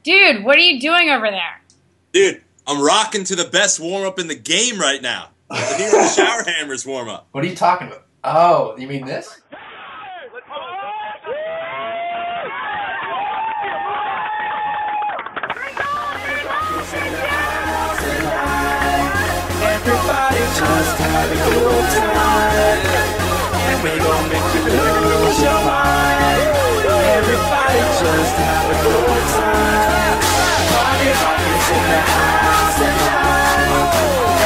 Dude, what are you doing over there? Dude, I'm rocking to the best warm-up in the game right now. The New York Shower Hammers warm-up. What are you talking about? Oh, you mean this? Everybody just have a good time, and we gon' make you lose your mind. Everybody just have a good time. Party rockers in the house tonight.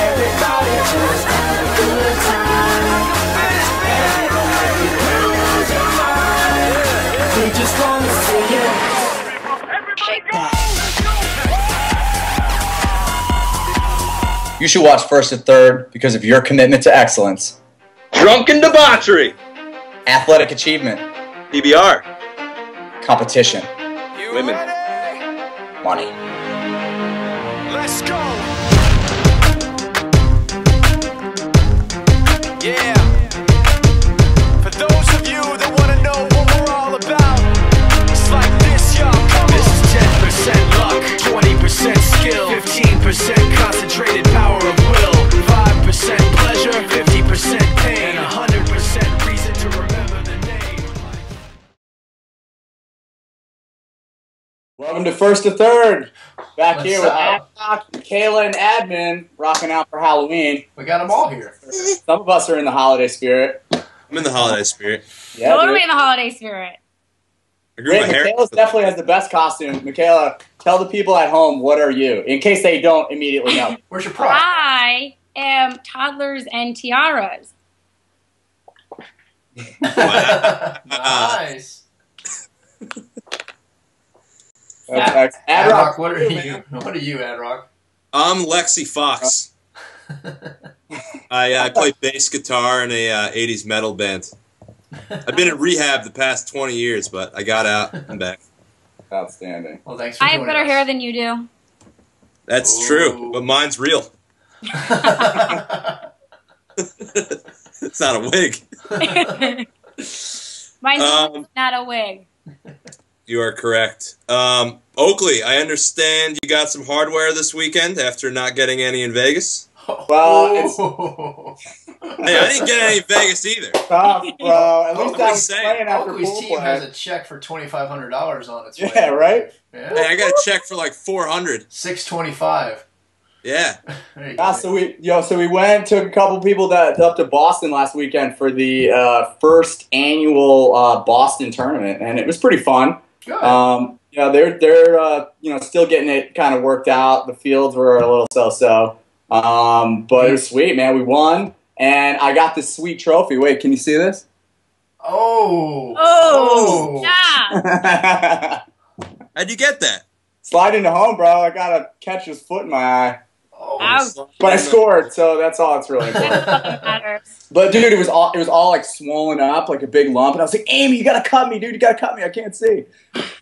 Everybody just have a good time, and we gon' make you lose your mind. We just wanna see you shake that. You should watch First to Third because of your commitment to excellence. Drunken debauchery. Athletic achievement. PBR. Competition. Women. Money. Let's go. Yeah. For those of you that want to know what we're all about, it's like this, y'all. This is 10% luck, 20% skill, 15% concentrated power of will, 5% pleasure, 50% pain, and 100% reason to remember the name. Welcome to First to Third. Back What's here with up? Adcock, Kayla, and Admin rocking out for Halloween. We got them all here. Some of us are in the holiday spirit. I'm in the holiday spirit. Yeah, Totally in dude. the holiday spirit. I grew my Wait, hair. Michaela definitely has the best costume. Michaela, tell the people at home, what are you? In case they don't immediately know. Where's your prop? I am toddlers and tiaras. Nice. That's Adrock, Adrock, what are you? What are you, Adrock? I'm Lexi Fox. I play bass guitar in a 80s metal band. I've been in rehab the past 20 years, but I got out and back. Outstanding. Well, thanks for I have joining better us. hair than you do. That's Ooh. true, but mine's real. It's not a wig. Mine's not a wig. You are correct. Oakley, I understand you got some hardware this weekend after not getting any in Vegas. Well, it's Hey, I didn't get any in Vegas either. tough, bro. At least I'm I just was saying. playing after Oakley's pool team play. has a check for $2,500 on its way. Yeah, right? Yeah. Hey, I got a check for like 400. $625. Yeah. There you Yeah, go. so we went, took a couple people up to Boston last weekend for the first annual Boston tournament, and it was pretty fun. Good. Yeah, they're still getting it kind of worked out. The fields were a little so-so, but it was sweet, man. We won, and I got this sweet trophy. Wait, can you see this? Oh. Oh, yeah. How'd you get that? Slide into home, bro. I got to catch his foot in my eye. Oh. Ouch. But I scored, so that's all that's really important. That doesn't matter. But dude, it was all like swollen up, like a big lump, and I was like, Amy, you gotta cut me, dude. You gotta cut me. I can't see.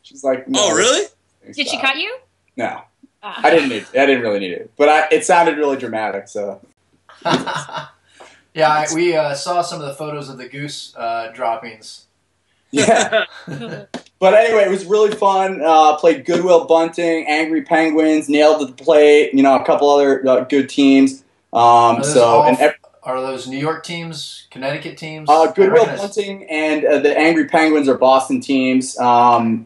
She's like, no. Oh, really? Did she cut you? No, Ah. I didn't really need it, but it sounded really dramatic. So Yeah, we saw some of the photos of the goose droppings. yeah. But anyway, it was really fun. Played Goodwill Bunting, Angry Penguins, Nailed the Plate. You know, a couple other good teams. Are Are those New York teams, Connecticut teams? Goodwill I recognize- Bunting and the Angry Penguins are Boston teams, and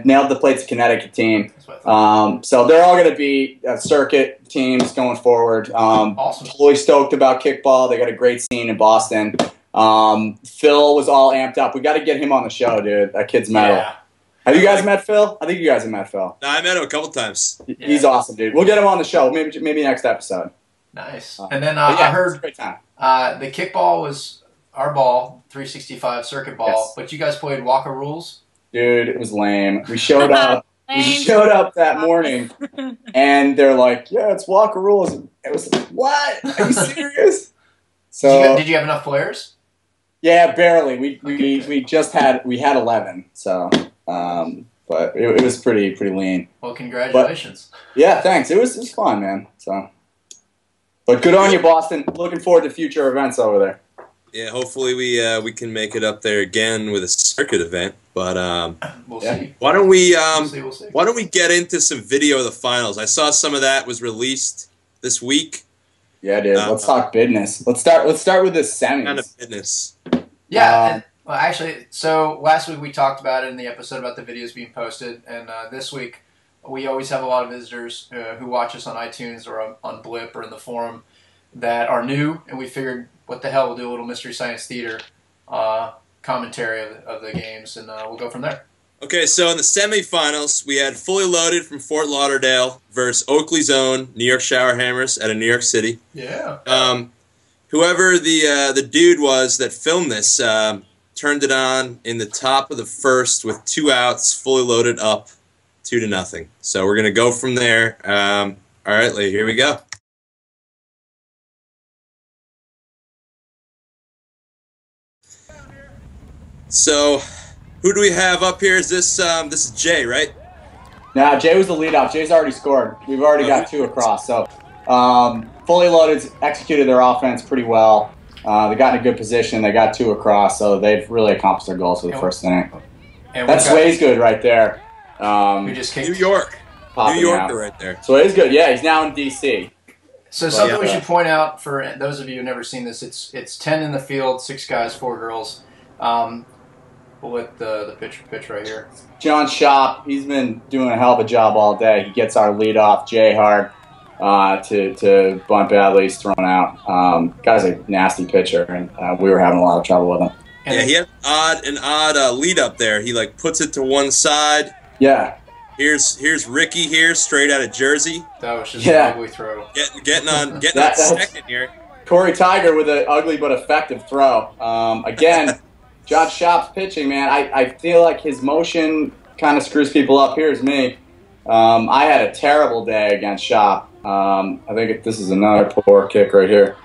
Nailed the Plate's a Connecticut team. That's what I thought. So they're all going to be circuit teams going forward. Awesome. Totally stoked about Kickball. They got a great scene in Boston. Phil was all amped up. We got to get him on the show, dude. That kid's metal. Yeah. Have you guys met Phil? I think you guys have met Phil. No, I met him a couple times. He's awesome, dude. We'll get him on the show. Maybe next episode. Nice. And then But yeah, I it's a heard great time. the kickball was our ball, 365 circuit ball, Yes. but you guys played Walker Rules? Dude, it was lame. We showed up. We Lame. showed up that morning, and they're like, "Yeah, it's Walker Rules." It was like, "What? Are you serious?" So Did you have enough players? yeah, barely. We just had 11. So, but it was pretty lean. Well, congratulations. Yeah, thanks. It was fun, man. So, but good on you, Boston. Looking forward to future events over there. Yeah, hopefully we can make it up there again with a circuit event. But We'll see. why don't we We'll see. why don't we get into some video of the finals? I saw some of that was released this week. Yeah, dude. Let's talk business. Let's start with the semis. Kind of business. Yeah. Well, actually, so last week we talked about it in the episode about the videos being posted, and this week we always have a lot of visitors who watch us on iTunes or on Blip or in the forum that are new, and we figured, what the hell, we'll do a little Mystery Science Theater commentary of the games, and we'll go from there. Okay, so in the semifinals, we had Fully Loaded from Fort Lauderdale versus Oakley's own New York Showerhammers out of New York City. Yeah. Whoever the dude was that filmed this turned it on in the top of the first with 2 outs, Fully Loaded up 2-0. So we're gonna go from there. All right, Lee, here we go. So, who do we have up here? Is this is Jay, right? Nah, Jay was the leadoff. Jay's already scored. We've already got 2 across. So, Fully Loaded executed their offense pretty well. They got in a good position. They got 2 across, so they've really accomplished their goals for the first inning. That's Sway's good right there. We just kicked New York. New Yorker right there. Sway's good. Yeah, he's now in D.C. So something we should point out for those of you who've never seen this, it's 10 in the field, 6 guys, 4 girls. We'll let the pitch right here. John Shop, he's been doing a hell of a job all day. He gets our leadoff, Jay hard, to bunt badly. He's thrown out. Guy's a nasty pitcher, and we were having a lot of trouble with him. Yeah, he had an odd lead up there. He puts it to one side. Yeah. Here's Ricky here, straight out of Jersey. That was just an ugly throw. Getting on second here. Corey Tiger with an ugly but effective throw. Again, John Shop's pitching, man. I feel like his motion kind of screws people up. Here's me. I had a terrible day against Shop. I think this is another poor kick right here.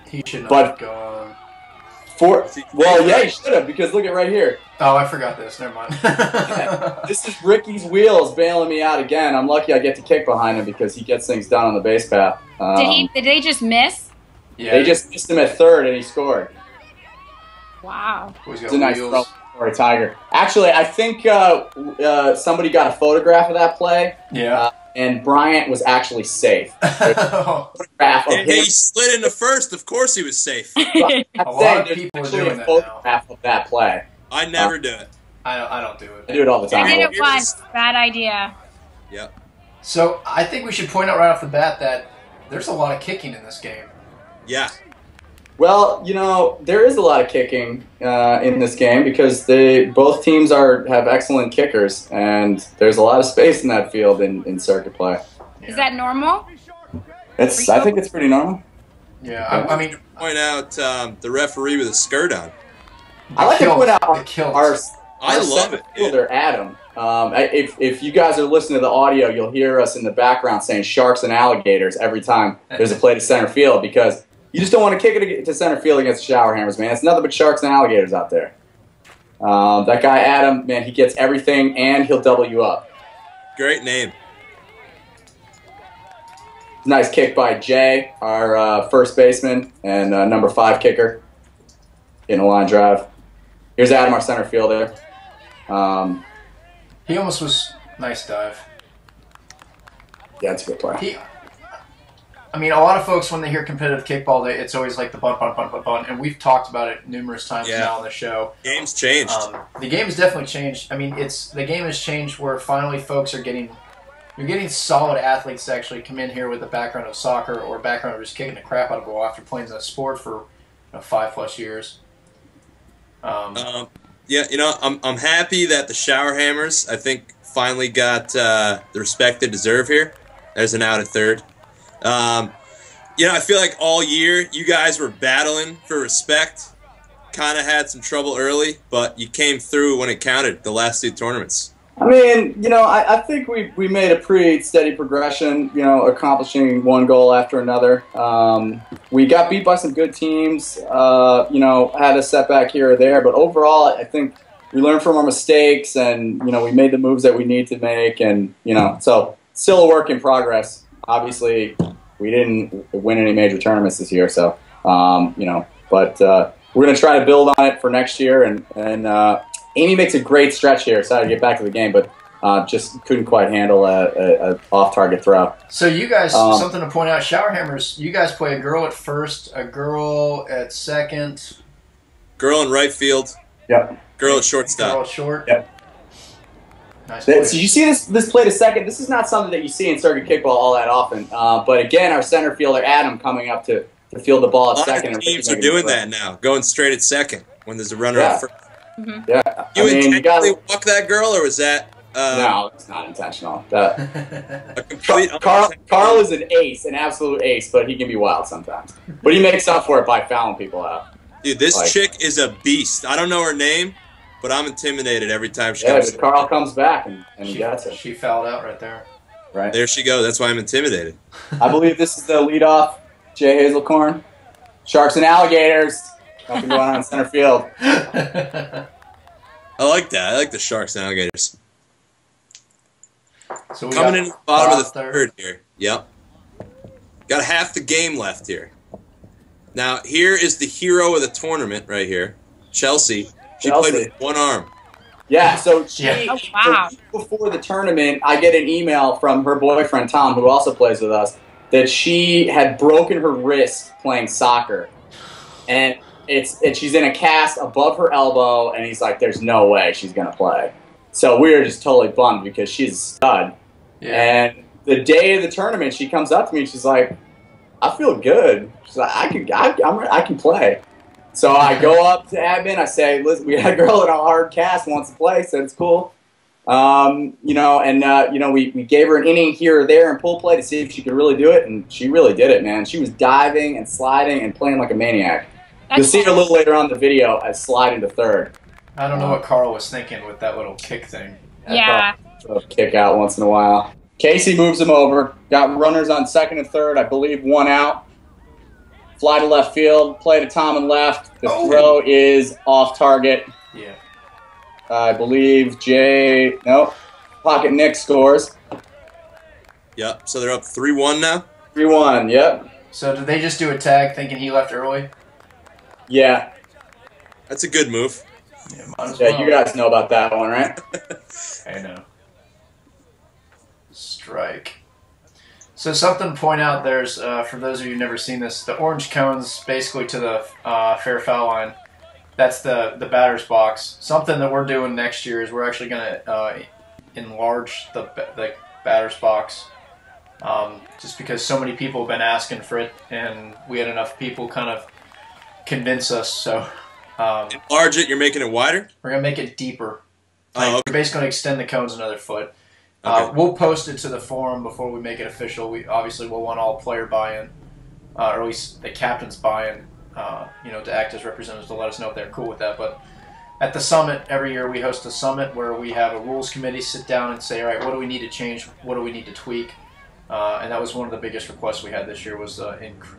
He should not have gone. Yeah, he should have, because look at right here. Oh, I forgot this. Never mind. This is Ricky's wheels bailing me out again. I'm lucky I get to kick behind him because he gets things done on the base path. Did they just miss? Yeah. They just missed him at third, and he scored. Wow. It's a nice throw for a Tiger. Actually, I think somebody got a photograph of that play. Yeah. And Bryant was actually safe. He slid into first. Of course he was safe. A lot of people are doing that photograph of that play. I never do it. I don't do it. I do it all the time. I did it once. Bad idea. Yep. So I think we should point out right off the bat that there's a lot of kicking in this game. Yeah. Well, there is a lot of kicking in this game because both teams have excellent kickers, and there's a lot of space in that field in circuit play. Is that normal? I think it's pretty normal. Yeah, I mean, point out the referee with a skirt on. I like to point out our I love it. Fielder, Adam. If you guys are listening to the audio, you'll hear us in the background saying sharks and alligators every time there's a play to center field, because you just don't want to kick it to center field against the Showerhammers, man. It's nothing but sharks and alligators out there. That guy, Adam, man, he gets everything, and he'll double you up. Great name. Nice kick by Jay, our first baseman, and number 5 kicker in a line drive. Here's Adam, our center fielder. he almost was nice dive. Yeah, it's a good play. I mean, a lot of folks, when they hear competitive kickball, it's always like the bunt, and we've talked about it numerous times now on the show. Game's changed. The game has definitely changed. I mean, the game has changed where finally folks are getting solid athletes to actually come in here with a background of soccer or a background of just kicking the crap out of a ball after playing the sport for 5+ years. Yeah, I'm happy that the Showerhammers, I think, finally got the respect they deserve here. There's an out at third. I feel like all year you guys were battling for respect. Kind of had some trouble early, but you came through when it counted the last 2 tournaments. I mean, I think we made a pretty steady progression, accomplishing one goal after another. We got beat by some good teams, had a setback here or there, but overall I think we learned from our mistakes, and, we made the moves that we need to make, and, so still a work in progress. Obviously, we didn't win any major tournaments this year, so, But we're going to try to build on it for next year. And Amy makes a great stretch here. Excited to get back to the game, but just couldn't quite handle a off-target throw. So you guys, something to point out, Shower Hammers, you guys play a girl at first, a girl at second. Girl in right field. Yep. Girl at shortstop. Girl at short. Yep. Nice So play. you see this play to second. This is not something that you see in circuit kickball all that often. But again, our center fielder, Adam, coming up to field the ball at A lot second. of teams are doing that now, going straight at second when there's a runner Yeah. at first. Yeah. You I mean, intentionally walk that girl, or was that no, it's not intentional. a complete Carl is an ace, an absolute ace, but he can be wild sometimes. But he makes up for it by fouling people out. Dude, this Like- chick is a beast. I don't know her name, but I'm intimidated every time she Yeah, comes. but Carl comes back and he gets it. She fouled out right there. Right. There she goes. That's why I'm intimidated. I believe this is the leadoff. Jay Hazelcorn. Sharks and alligators. Nothing going on in center field. I like that. I like the Sharks and Alligators. So we Coming got in the bottom of the third. third here. Yep. Got half the game left here. Now, here is the hero of the tournament right here. Chelsea. She Chelsea. played with one arm. Yeah, so she, Yeah. Oh, wow. so before the tournament, I get an email from her boyfriend, Tom, who also plays with us, that she had broken her wrist playing soccer. And she's in a cast above her elbow, and he's like, there's no way she's going to play. So we were just totally bummed because she's a stud. Yeah. And the day of the tournament, she comes up to me and she's like, I feel good. She's like, I can play. So I go up to admin. I say, listen, we had a girl in a hard cast wants to play. Said it's cool. We gave her an inning here or there in pull play to see if she could really do it, and she really did it, man. She was diving and sliding and playing like a maniac. You'll see her a little later on in the video as sliding to third. I don't know what Carl was thinking with that little kick thing. Yeah. Throw a kick out once in a while. Casey moves him over. Got runners on second and third. I believe one out. Fly to left field. Play to Tom and left. The throw is off target. Yeah. I believe Pocket Nick scores. Yep. So they're up 3-1 now. 3-1, yep. So did they just do a tag thinking he left early? Yeah. That's a good move. Yeah, might as Yeah, well. you guys know about that one, right? I know. Strike. So something to point out, there's, for those of you who've never seen this, the orange cones basically to the fair foul line. That's the batter's box. Something that we're doing next year is we're actually going to enlarge the batter's box. Just because so many people have been asking for it, and we had enough people kind of convince us, so Enlarge it. You're making it wider. we're going to make it deeper. Oh, okay. We're basically going to extend the cones another foot. Okay. We'll post it to the forum before we make it official. We obviously will want all player buy-in, or at least the captain's buy-in, to act as representatives to let us know if they're cool with that. But at the summit, every year we host a summit where we have a rules committee sit down and say, all right, what do we need to change? What do we need to tweak? And that was one of the biggest requests we had this year was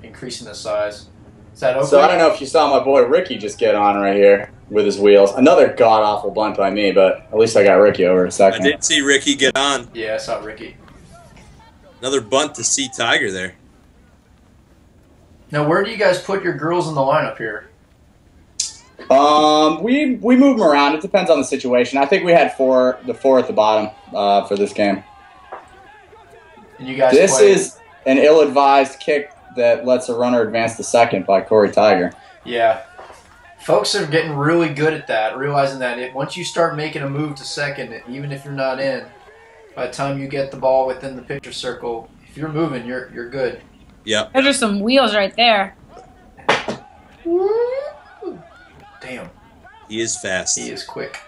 increasing the size. Is that okay? So I don't know if you saw my boy Ricky just get on right here with his wheels. Another god-awful bunt by me, but at least I got Ricky over a I second. did see Ricky get on. Yeah, I saw Ricky. Another bunt to see Tiger there. Now, where do you guys put your girls in the lineup here? We move them around. It depends on the situation. I think we had four at the bottom for this game. And you guys This play- is an ill-advised kick that lets a runner advance to second by Corey Tiger. Yeah. Folks are getting really good at that, realizing that once you start making a move to second, even if you're not in, by the time you get the ball within the pitcher circle, if you're moving, you're good. Yep. Those are some wheels right there. Damn, He is fast. he is quick.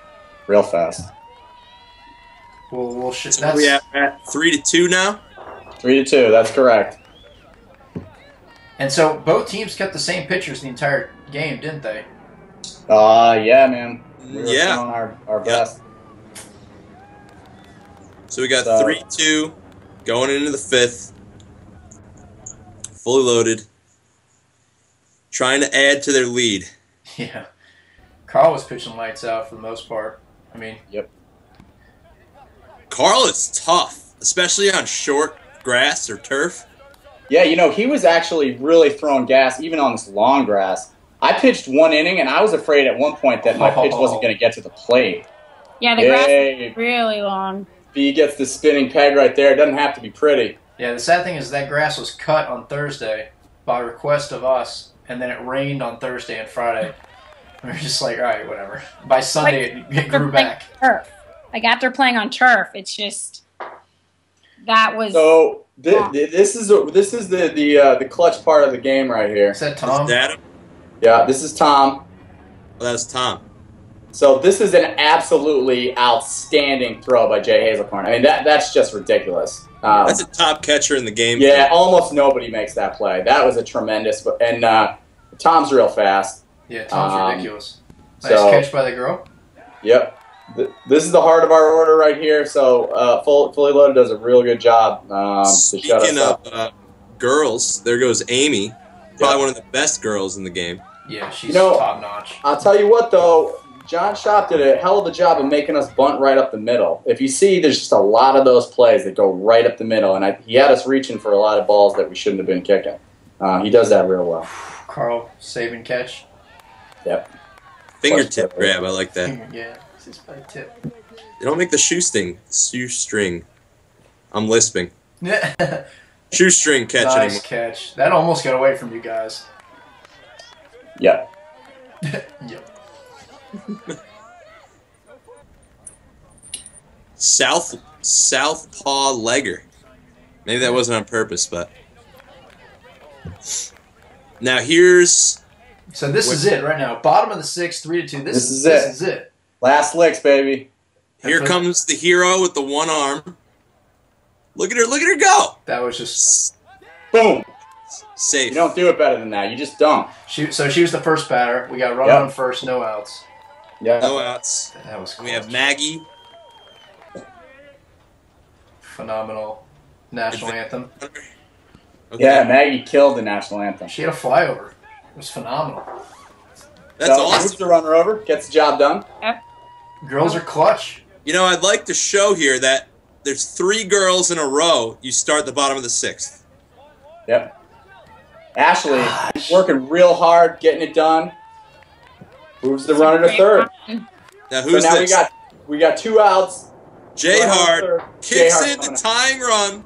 Real fast. We'll So we have at 3-2 now. 3-2, that's correct. And so both teams kept the same pitchers the entire game, didn't they? Yeah, man. We were Yeah. throwing our best. So we got So- 3-2 going into the fifth. Fully loaded. Trying to add to their lead. Yeah. Carl was pitching lights out for the most part. I mean, Carl is tough, especially on short grass or turf. Yeah, he was actually really throwing gas, even on this long grass. I pitched 1 inning, and I was afraid at one point that my pitch wasn't going to get to the plate. Yeah, the grass is really long. B gets the spinning peg right there. It doesn't have to be pretty. Yeah, the sad thing is that grass was cut on Thursday by request of us, and then it rained on Thursday and Friday. We were just like, all right, whatever. By Sunday, it grew back. Turf. Like after playing on turf, it's just that was. So this is the clutch part of the game right here. Is that Tom? Is that him? Yeah, this is Tom. Oh, that's Tom. So this is an absolutely outstanding throw by Jay Hazelcorn. I mean, that's just ridiculous. That's a top catcher in the game. Yeah, almost nobody makes that play. That was a tremendous, and Tom's real fast. Yeah, Tom's ridiculous. Nice so, catch by the girl. Yep. This is the heart of our order right here. So Fully Loaded does a real good job. Speaking of girls, there goes Amy. Probably one of the best girls in the game. Yeah, she's top notch. I'll tell you what, though. John Schopp did a hell of a job of making us bunt right up the middle. If you see, there's just a lot of those plays that go right up the middle, and he had us reaching for a lot of balls that we shouldn't have been kicking. He does that real well. Carl, save and catch. Yep. Fingertip grab, I like that. Yeah, it's just by tip. They don't make the shoestring. I'm lisping. Yeah. Shoestring catch Nice anymore. catch. That almost got away from you guys. Yep. Yep. Southpaw legger. Maybe that wasn't on purpose, but now here's. So this is it right now. Bottom of the 6th, 3-2. This is it. Last licks, baby. Here comes the hero with the one arm. Look at her go! That was just Boom. Safe. You don't do it better than that. You just don't. so she was the first batter. We got run on first, no outs. Yeah. No outs. That was cool. We have Maggie. Phenomenal national anthem. Okay. Yeah, Maggie killed the national anthem. She had a flyover. It was phenomenal. That's so, awesome. Moves the runner over, gets the job done. Girls are clutch. You know, I'd like to show here that there's 3 girls in a row. You start the bottom of the 6th. Yep. Ashley, working real hard, getting it done. Moves the runner to third. Now who's so now this? we got 2 outs. Jay Hart third. kicks Jay in Hart the tying run.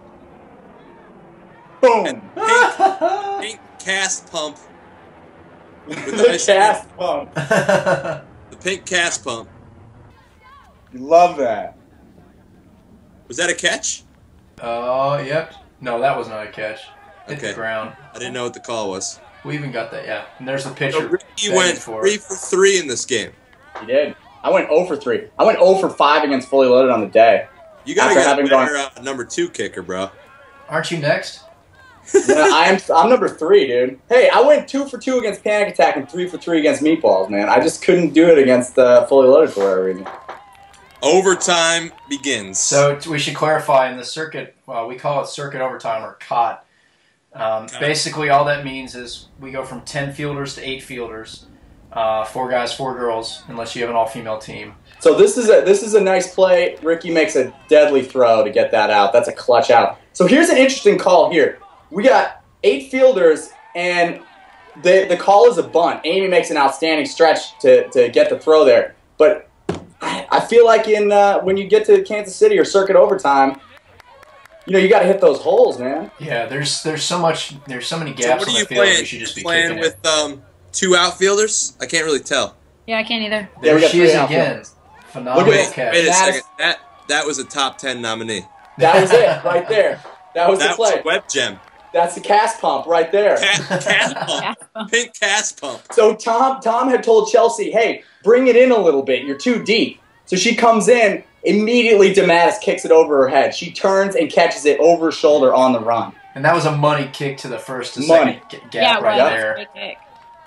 Boom. Pink cast pump. With The cast pump. The pink cast pump. Love that. Was that a catch? Oh, yep. No, that was not a catch. Hit the ground. I didn't know what the call was. We even got that, yeah. And there's the pitcher. So Ricky went 3 for 3 in this game. He did. I went 0 for 3. I went 0 for 5 against Fully Loaded on the day. You gotta get a better number 2 kicker, bro. Aren't you next? Yeah, I'm number 3, dude. Hey, I went 2 for 2 against Panic Attack and 3 for 3 against Meatballs, man. I just couldn't do it against Fully Loaded for whatever reason. Overtime begins. So we should clarify in the circuit, we call it circuit overtime or COT. Basically, all that means is we go from 10 fielders to 8 fielders, 4 guys, 4 girls, unless you have an all-female team. So this is a nice play. Ricky makes a deadly throw to get that out. That's a clutch out. So here's an interesting call here. We got 8 fielders, and the call is a bunt. Amy makes an outstanding stretch to get the throw there. But I feel like when you get to Kansas City or circuit overtime, you got to hit those holes, man. Yeah, there's so many gaps on the field. You should just be playing with 2 outfielders? I can't really tell. Yeah, I can't either. There we got she 3 is outfielders. again. Phenomenal catch. Wait a second. That was a top 10 nominee. That was it right there. That was the play. That was a web gem. That's the cast pump right there. Cast pump. Pink cast pump. So Tom had told Chelsea, hey, bring it in a little bit. You're too deep. So she comes in. Immediately, DeMattis kicks it over her head. She turns and catches it over her shoulder on the run. And that was a money kick to the first to second gap right there.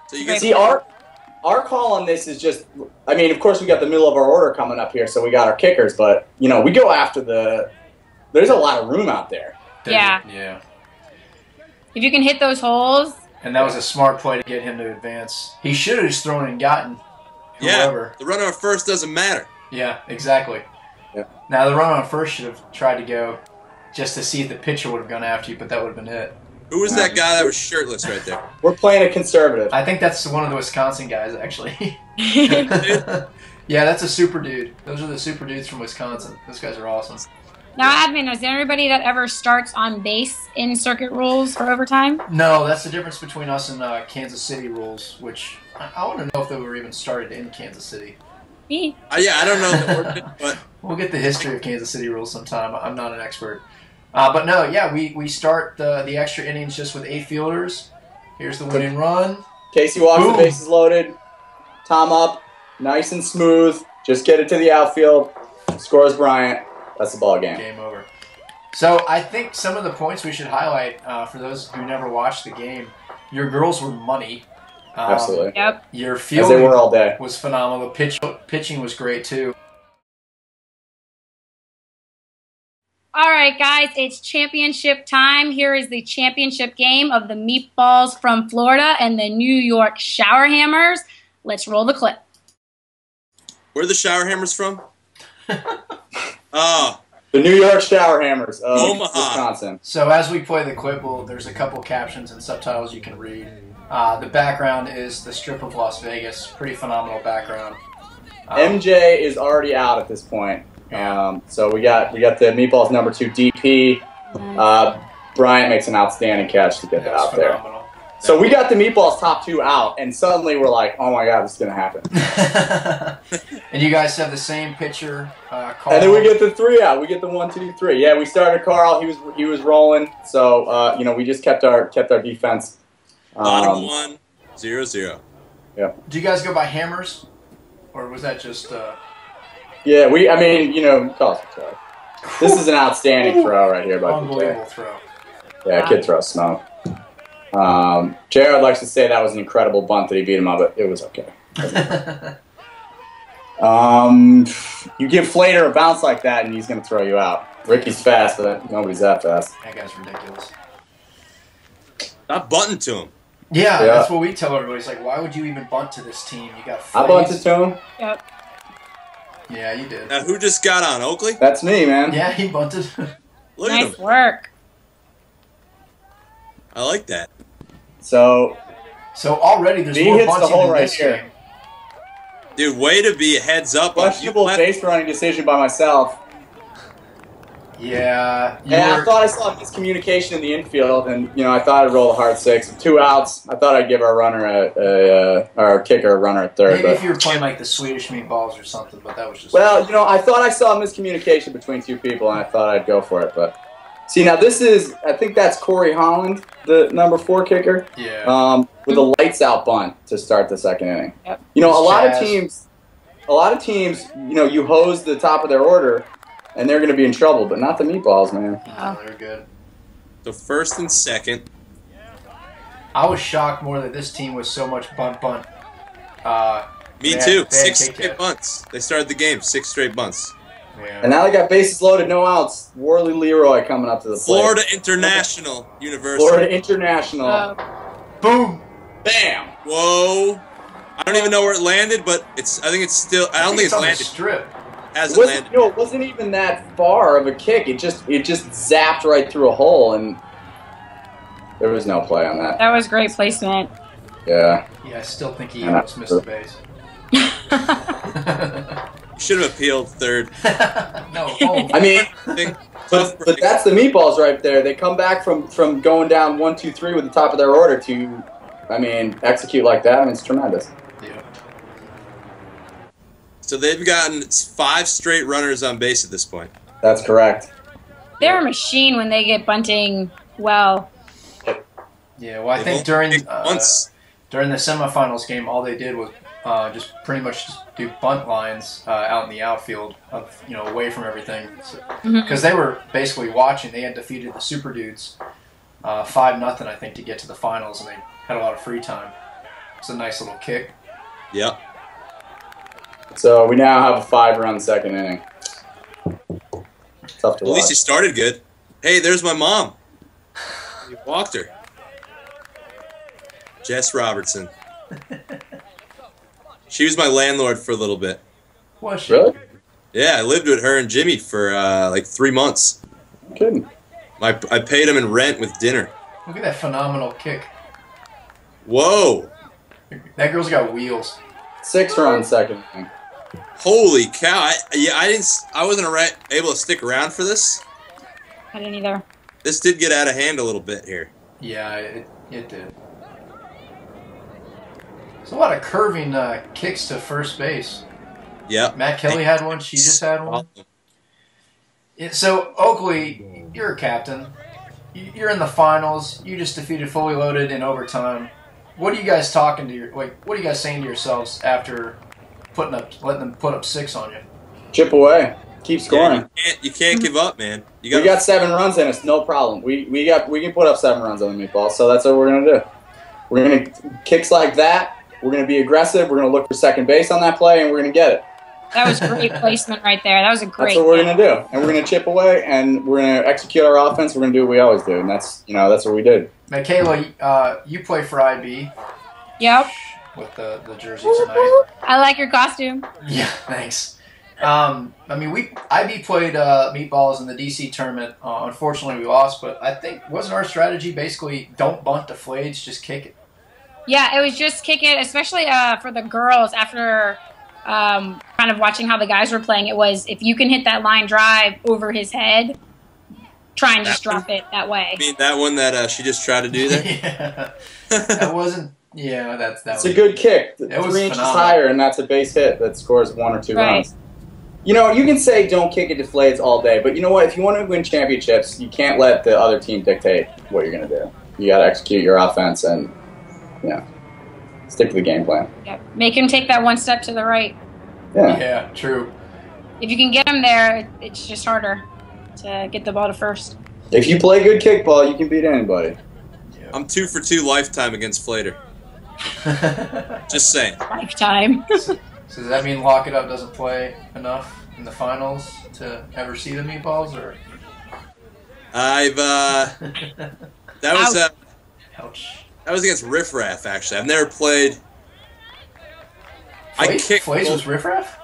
So you can see our call on this is just, I mean, of course we got the middle of our order coming up here, so we got our kickers, but we go after there's a lot of room out there. Yeah. If you can hit those holes. And that was a smart play to get him to advance. He should have just thrown it and gotten whoever. Yeah, the runner at first doesn't matter. Yeah, exactly. Yeah. Now, the runner on first should have tried to go just to see if the pitcher would have gone after you, but that would have been it. Who was that guy that was shirtless right there? We're playing a conservative. I think that's one of the Wisconsin guys, actually. Yeah, that's a super dude. Those are the super dudes from Wisconsin. Those guys are awesome. Now, admin, is there anybody that ever starts on base in circuit rules for overtime? No, that's the difference between us and Kansas City rules, which I want to know if they were even started in Kansas City. Me? Yeah, I don't know the ordinance, but We'll get the history of Kansas City rules sometime. I'm not an expert. But no, yeah, we start the extra innings just with 8 fielders. Here's the winning run. Casey walks, Boom. the bases loaded. Tom up, nice and smooth. Just get it to the outfield. Scores Bryant. That's the ball game. Game over. So I think some of the points we should highlight for those who never watched the game, your girls were money. Absolutely. Yep. Your As they were fielding all day. was phenomenal. The pitching was great too. All right, guys, it's championship time. Here is the championship game of the Meatballs from Florida and the New York Showerhammers. Let's roll the clip. where are the Showerhammers from? Oh, The New York Showerhammers of Omaha. Wisconsin. So as we play the clip, there's a couple captions and subtitles you can read. The background is the Strip of Las Vegas. Pretty phenomenal background. MJ is already out at this point. So we got the Meatballs number 2 DP. Bryant makes an outstanding catch to get that out there. phenomenal. So we got the Meatballs top 2 out, and suddenly we're like, oh my god, this is gonna happen. And you guys have the same pitcher, Carl. And then we get the 3 out. We get the 1, 2, 3. Yeah, we started Carl. He was rolling. So we just kept our defense. bottom 1, 0-0. Yeah. Do you guys go by hammers, or was that just? Yeah. Call us a throw. This is an outstanding throw right here by Unbelievable DJ. throw. Yeah, kid throws smoke. Jared likes to say that was an incredible bunt that he beat him up, but it was okay. You give Flater a bounce like that, and he's going to throw you out. Ricky's fast, but nobody's that fast. That guy's ridiculous. Stop bunting to him. Yeah, Yeah. that's what we tell everybody. It's like, why would you even bunt to this team? You got. I bunted to him. Yep. Yeah, you did. Now, who just got on? Oakley? That's me, man. Yeah, he bunted. Look at Nice him. work. I like that. So So already there's He more hits the bunting hole in right this here. game. Dude, way to be a heads up. On you questionable left. base running decision by myself. Yeah, you And I were- thought I saw miscommunication in the infield, and I thought I'd roll a hard 6. 2 outs. I thought I'd give our runner our kicker a runner at 3rd. maybe But if you were playing like the Swedish Meatballs or something, but that was just. well, I thought I saw miscommunication between 2 people, and I thought I'd go for it. But see, now I think that's Corey Holland, the number 4 kicker, Yeah. with a lights out bunt to start the 2nd inning. Yep. A lot of Chaz. teams, you hose the top of their order, and they're going to be in trouble, but not the Meatballs, man. No, they're good. So 1st and 2nd. I was shocked more that this team was so much bunt. Me They had- too. they had 6 kick straight that. bunts. They started the game. 6 straight bunts. Yeah. And now they got bases loaded, no outs. Worley Leroy coming up to the plate. Florida International University. Florida International. Boom! Bam! Whoa. I don't even know where it landed, but I think it's still. I don't think it's on the landed. strip. Hasn't landed. It wasn't even that far of a kick. It just zapped right through a hole, and there was no play on that. That was great placement. Yeah. Yeah, I still think he Yeah. almost missed the base. Should have appealed 3rd. No, oh, I mean, I think but that's the Meatballs right there. They come back from going down 1, 2, 3 with the top of their order to, execute like that. It's tremendous. yeah. So they've gotten 5 straight runners on base at this point. That's correct. They're a machine when they get bunting well. Yeah, well, I They've think only during kicked once. during the semifinals game, all they did was just pretty much do bunt lines out in the outfield, away from everything, because they were basically watching. They had defeated the Super Dudes 5-0, I think, to get to the finals, and they had a lot of free time. It's a nice little kick. Yep. So we now have a 5-run 2nd inning. Tough to At least watch. he started good. Hey, there's my mom. You walked her. Jess Robertson. She was my landlord for a little bit. Was she? Really? Yeah, I lived with her and Jimmy for 3 months. Kidding. I paid him in rent with dinner. Look at that phenomenal kick. Whoa. That girl's got wheels. 6 runs second. Holy cow. I wasn't able to stick around for this. I didn't either. This did get out of hand a little bit here. Yeah, it did. There's a lot of curving kicks to first base. Yep. Matt Kelly had one. She just had one. Yeah, so, Oakley, you're a captain. You're in the finals. You just defeated Fully Loaded in overtime. What are you guys what are you guys saying to yourselves after letting them put up 6 on you? Chip away. Keep scoring. Yeah, you can't give up, man. We got 7 runs in us, no problem. We can put up 7 runs on the Meatballs, so that's what we're gonna do. We're gonna kicks like that. We're gonna be aggressive. We're gonna look for second base on that play, and we're gonna get it. That was great placement right there. That was a great. That's what we're gonna do, and we're gonna chip away, and we're gonna execute our offense. We're gonna do what we always do, and that's what we did. Michaela, you play for IB. Yep. With the jersey tonight. I like your costume. Yeah, thanks. IB played Meatballs in the DC tournament. Unfortunately, we lost, but I think wasn't our strategy basically don't bunt the flayeds, just kick it. Yeah, it was just kick it, especially for the girls after kind of watching how the guys were playing. It was if you can hit that line drive over his head, try and just drop it that way. I mean, that one that she just tried to do there? Yeah. That wasn't... Yeah, that it's a good kick. It was 3 inches phenomenal. higher, and that's a base hit that scores 1 or 2 Right. runs. You know, you can say don't kick it to flayeds all day, but you know what? If you want to win championships, you can't let the other team dictate what you're going to do. You got to execute your offense and, stick to the game plan. Yep. Make him take that 1 step to the right. Yeah, true. If you can get him there, it's just harder to get the ball to first. If you play good kickball, you can beat anybody. I'm 2 for 2 lifetime against Flater. Just saying. Lifetime. So does that mean Lock It Up doesn't play enough in the finals to ever see the Meatballs, or? That was Ouch. that was against Riff Raff, actually. I've never played. I kicked. Flays was Riff Raff?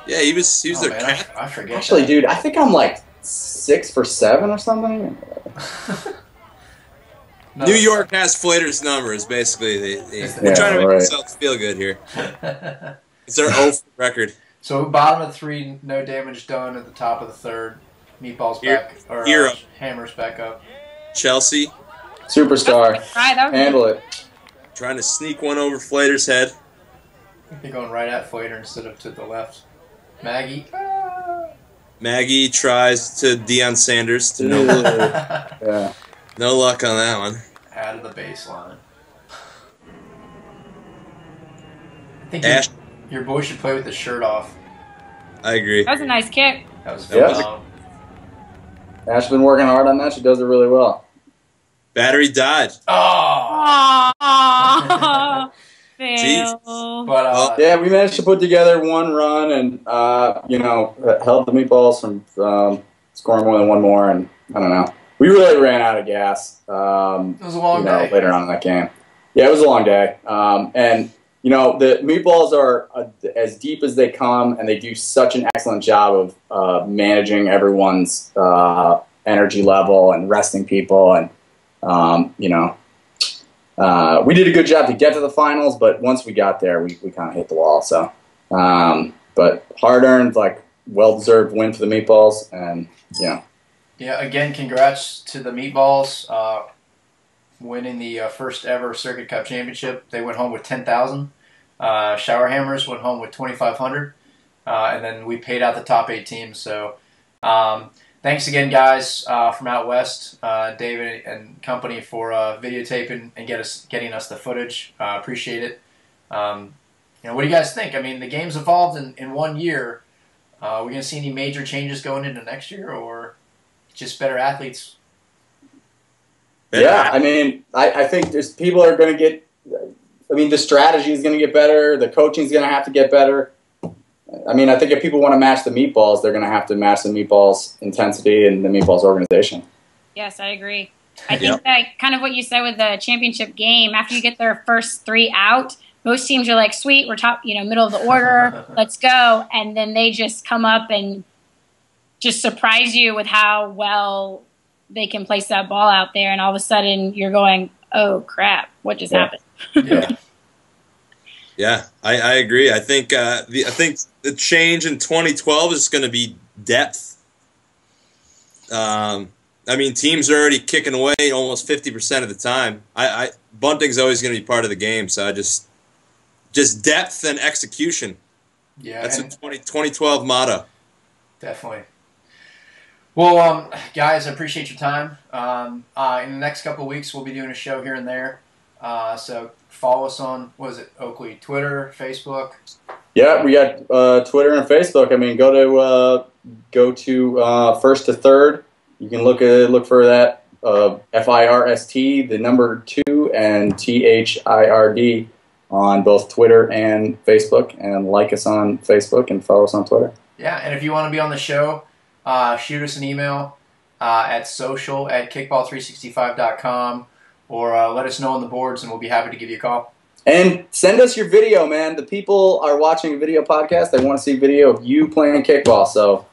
Yeah, he was their man, cat. I forget. Actually, that. dude, I think I'm like 6 for 7 or something. No. New York has Flater's number. Is basically they're trying to make themselves feel good here. It's their 0 record. So bottom of 3, no damage done at the top of the 3rd. Meatballs back, or Hammers back up. Chelsea Superstar. Right, Handle it. trying to sneak one over Flater's head. They're going right at Flater instead of to the left. Maggie. Maggie tries to Deion Sanders to no Yeah. no luck on that one. Out of the baseline. I think Ash, your boy should play with his shirt off. I agree. That was a nice kick. That was Yeah. phenomenal. Ash has been working hard on that. She does it really well. Battery died. Oh! Aww. Fail. But, Yeah, we managed to put together 1 run and, held the Meatballs from scoring more than 1 more. And I don't know. We really ran out of gas. it was a long day. Later on in that game. Yeah, it was a long day. And the Meatballs are as deep as they come, and they do such an excellent job of managing everyone's energy level and resting people. And, we did a good job to get to the finals, but once we got there, we kind of hit the wall. So, but hard-earned, well-deserved win for the Meatballs, and, Yeah, again, congrats to the Meatballs winning the first ever Circuit Cup Championship. They went home with 10,000. Shower Hammers went home with 2,500, and then we paid out the top 8 teams. So, thanks again, guys, from out west, David and company, for videotaping and getting us the footage. Appreciate it. What do you guys think? I mean, the game's evolved in 1 year. Are we going to see any major changes going into next year, or just better athletes? Yeah, I mean, I think people are going to get. I mean, the strategy is going to get better. The coaching is going to have to get better. I mean, I think if people want to match the Meatballs, they're going to have to match the Meatballs intensity and the Meatballs organization. Yes, I agree. I think that kind of what you said with the championship game, after you get their first 3 out, most teams are like, sweet, we're top, middle of the order, let's go. And then they just come up and just surprise you with how well they can place that ball out there, and all of a sudden you're going, oh crap, what just happened? Yeah. Yeah, I agree. I think the change in 2012 is going to be depth. I mean, teams are already kicking away almost 50% of the time. Bunting's always going to be part of the game, so I just depth and execution. Yeah, That's a 2012 motto. Definitely. Well, guys, I appreciate your time. In the next couple of weeks, we'll be doing a show here and there. So follow us on, what is it, Oakley? Twitter, Facebook? Yeah, we got Twitter and Facebook. I mean, go to First to Third. You can look for that FIRST, the number 2, and THIRD on both Twitter and Facebook, and like us on Facebook and follow us on Twitter. Yeah, and if you want to be on the show, shoot us an email at social@kickball365.com, or let us know on the boards, and we'll be happy to give you a call. And send us your video, man. The people are watching a video podcast. They want to see video of you playing kickball. So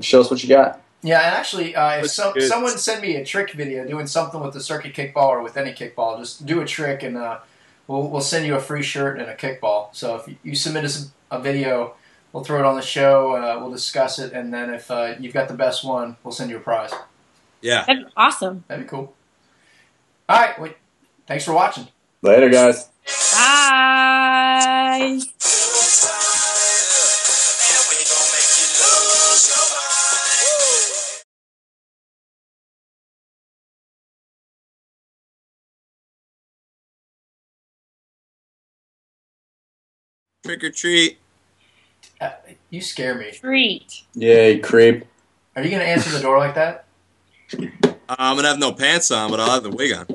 show us what you got. Yeah, and actually, if someone send me a trick video doing something with the circuit kickball or with any kickball, just do a trick, and we'll send you a free shirt and a kickball. So if you submit us a video, we'll throw it on the show, we'll discuss it, and then if you've got the best one, we'll send you a prize. Yeah. That'd be awesome. That'd be cool. All right, thanks for watching. Later, guys. Bye. Trick or treat. You scare me. Treat. Yeah, you creep. Are you going to answer the door like that? I'm going to have no pants on, but I'll have the wig on.